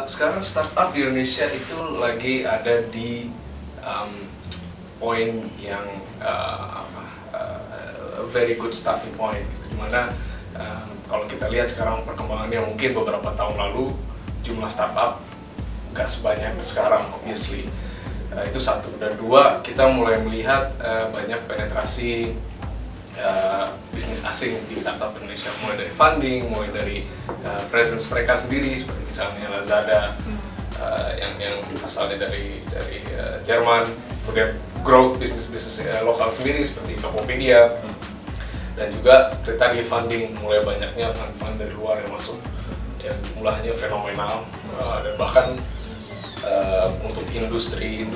Sekarang startup di Indonesia itu lagi ada di poin yang very good starting point, dimana kalau kita lihat sekarang perkembangannya, mungkin beberapa tahun lalu jumlah startup nggak sebanyak sekarang, obviously. Itu satu. Dan dua, kita mulai melihat banyak penetrasi bisnis asing di startup Indonesia, mulai dari funding, mulai dari presence mereka sendiri, seperti misalnya Lazada yang asalnya dari Jerman, kemudian growth bisnis lokal sendiri seperti Tokopedia, dan juga seperti tadi funding, mulai banyaknya fund dari luar yang masuk, yang jumlahnya fenomenal, dan bahkan untuk industri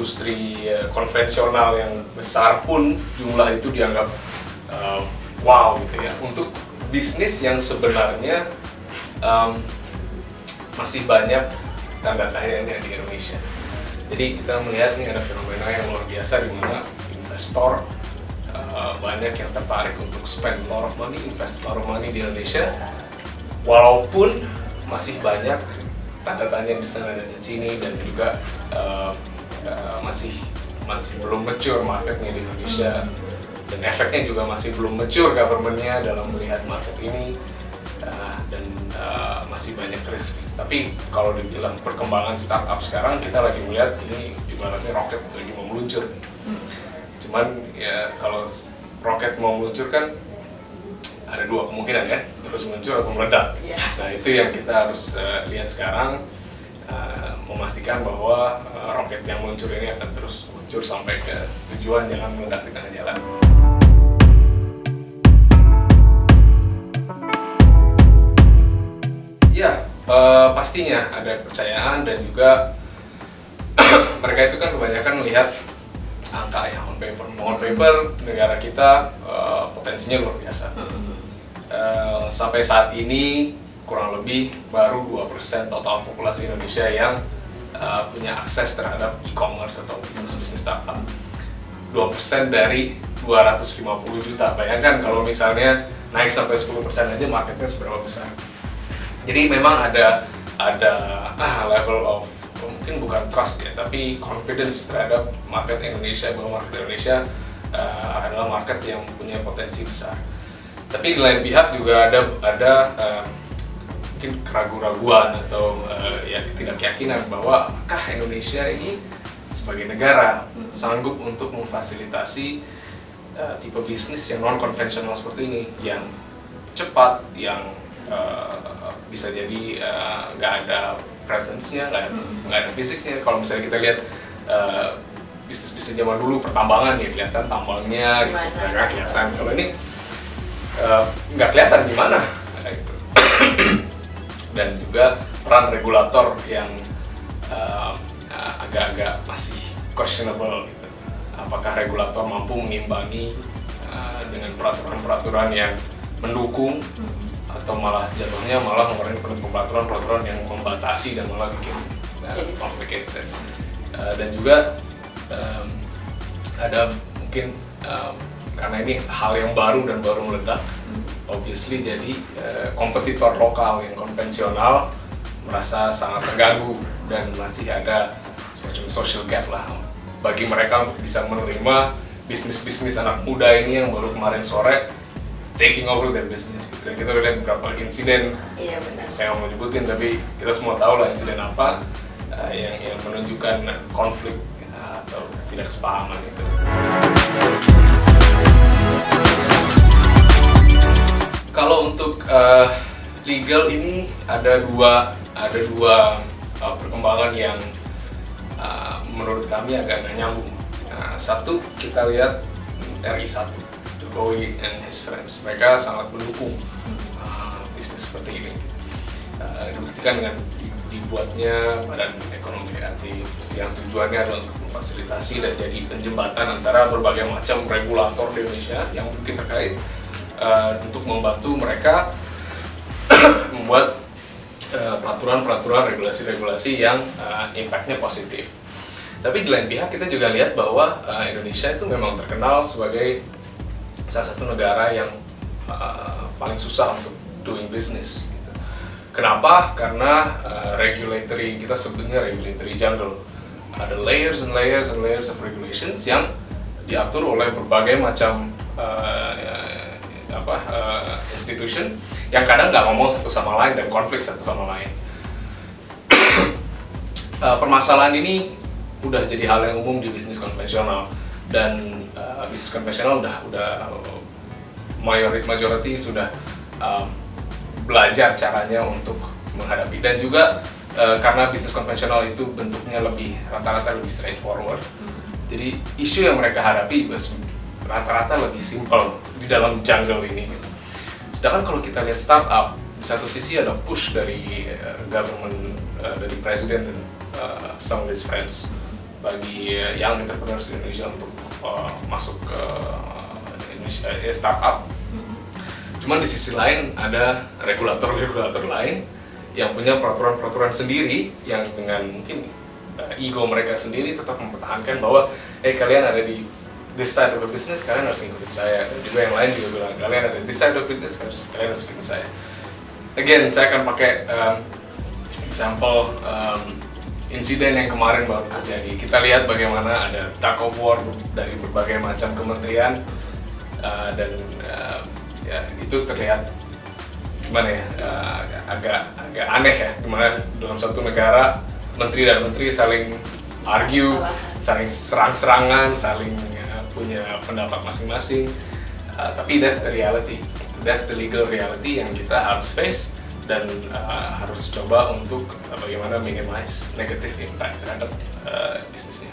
konvensional yang besar pun jumlah itu dianggap wow gitu ya, untuk bisnis yang sebenarnya masih banyak tanda tanya di Indonesia. Jadi kita melihat ini ada fenomena yang luar biasa, di mana investor banyak yang tertarik untuk spend a lot of money, invest a lot of money di Indonesia, walaupun masih banyak tanda tanya di sana dan di sini, dan juga masih belum mature marketnya di Indonesia, dan efeknya juga masih belum mature government-nya dalam melihat market ini, dan masih banyak risk. Tapi kalau dibilang perkembangan startup sekarang, kita lagi melihat ini ibaratnya roket lagi mau meluncur. Cuman ya kalau roket mau meluncur kan ada dua kemungkinan kan, terus meluncur atau meledak. Nah itu yang kita harus lihat sekarang, memastikan bahwa roket yang meluncur ini akan terus meluncur sampai ke tujuan, jangan meledak di tengah jalan. Ya, pastinya ada kepercayaan, dan juga mereka itu kan kebanyakan melihat angka ya, on paper negara kita potensinya luar biasa. Sampai saat ini kurang lebih baru 2% total populasi Indonesia yang punya akses terhadap e-commerce atau bisnis startup. 2% dari 250 juta. Bayangkan kalau misalnya naik sampai 10% aja, marketnya seberapa besar. Jadi memang ada level of, mungkin bukan trust ya, tapi confidence terhadap market Indonesia, bahwa market Indonesia adalah market yang punya potensi besar. Tapi di lain pihak juga ada mungkin keraguan-raguan atau ya ketidakyakinan bahwa apakah Indonesia ini sebagai negara sanggup untuk memfasilitasi tipe bisnis yang non-konvensional seperti ini, yang cepat, yang bisa jadi nggak ada presence-nya, nggak ada fisiknya. Kalau misalnya kita lihat bisnis-bisnis zaman dulu, pertambangan ya kelihatan tambangnya gitu, nggak kelihatan. Kalau ini nggak kelihatan gimana gitu. Dan juga peran regulator yang agak-agak masih questionable gitu. Apakah regulator mampu mengimbangi dengan peraturan-peraturan yang mendukung, atau malah jatuhnya malah mengeluarkan peraturan-peraturan yang membatasi dan malah bikin complicated. Dan juga ada mungkin karena ini hal yang baru dan baru meledak, obviously jadi kompetitor lokal yang konvensional merasa sangat terganggu, dan masih ada semacam social gap lah bagi mereka untuk bisa menerima bisnis-bisnis anak muda ini yang baru kemarin sore taking over their business gitu. Dan kita udah lihat beberapa insiden, saya nggak mau nyebutin, tapi kita semua tahu lah insiden apa yang menunjukkan konflik atau tidak kesepahaman itu. Kalau untuk legal ini ada dua perkembangan yang menurut kami agak nggak nyambung. Satu, kita lihat RI1, Jokowi and his friends, mereka sangat mendukung bisnis seperti ini. Dibuktikan dengan dibuatnya Badan Ekonomi Kreatif yang tujuannya adalah untuk memfasilitasi dan jadi penjembatan antara berbagai macam regulator di Indonesia yang mungkin terkait, untuk membantu mereka membuat peraturan-peraturan, regulasi-regulasi yang impact-nya positif. Tapi di lain pihak kita juga lihat bahwa Indonesia itu memang terkenal sebagai salah satu negara yang paling susah untuk doing business gitu. Kenapa? Karena regulatory, kita sebutnya regulatory jungle. Ada layers and layers and layers of regulations yang diatur oleh berbagai macam institution yang kadang nggak ngomong satu sama lain dan konflik satu sama lain. Permasalahan ini udah jadi hal yang umum di bisnis konvensional, dan bisnis konvensional udah majority sudah belajar caranya untuk menghadapi, dan juga karena bisnis konvensional itu bentuknya rata-rata lebih straightforward, jadi isu yang mereka hadapi rata-rata lebih simple di dalam jungle ini. Sedangkan kalau kita lihat startup, di satu sisi ada push dari government, dari presiden dan some of his friends bagi young entrepreneurs di Indonesia untuk masuk ke Indonesia startup. Cuman di sisi lain ada regulator-regulator lain yang punya peraturan-peraturan sendiri yang dengan mungkin ego mereka sendiri tetap mempertahankan bahwa kalian ada di this side of the business, kalian harus ngikutin saya. Dan juga yang lain juga bilang kalian ada di this side of the business, kalian harus ngikutin saya. Again, saya akan pakai example insiden yang kemarin baru terjadi. Kita lihat bagaimana ada tug of war dari berbagai macam kementerian, dan ya itu terlihat gimana ya, agak aneh ya, gimana dalam satu negara menteri dan menteri saling argue, saling serang-serangan, saling punya pendapat masing-masing. Tapi that's the reality, that's the legal reality yang kita harus face dan harus coba untuk bagaimana minimize negative impact terhadap bisnisnya.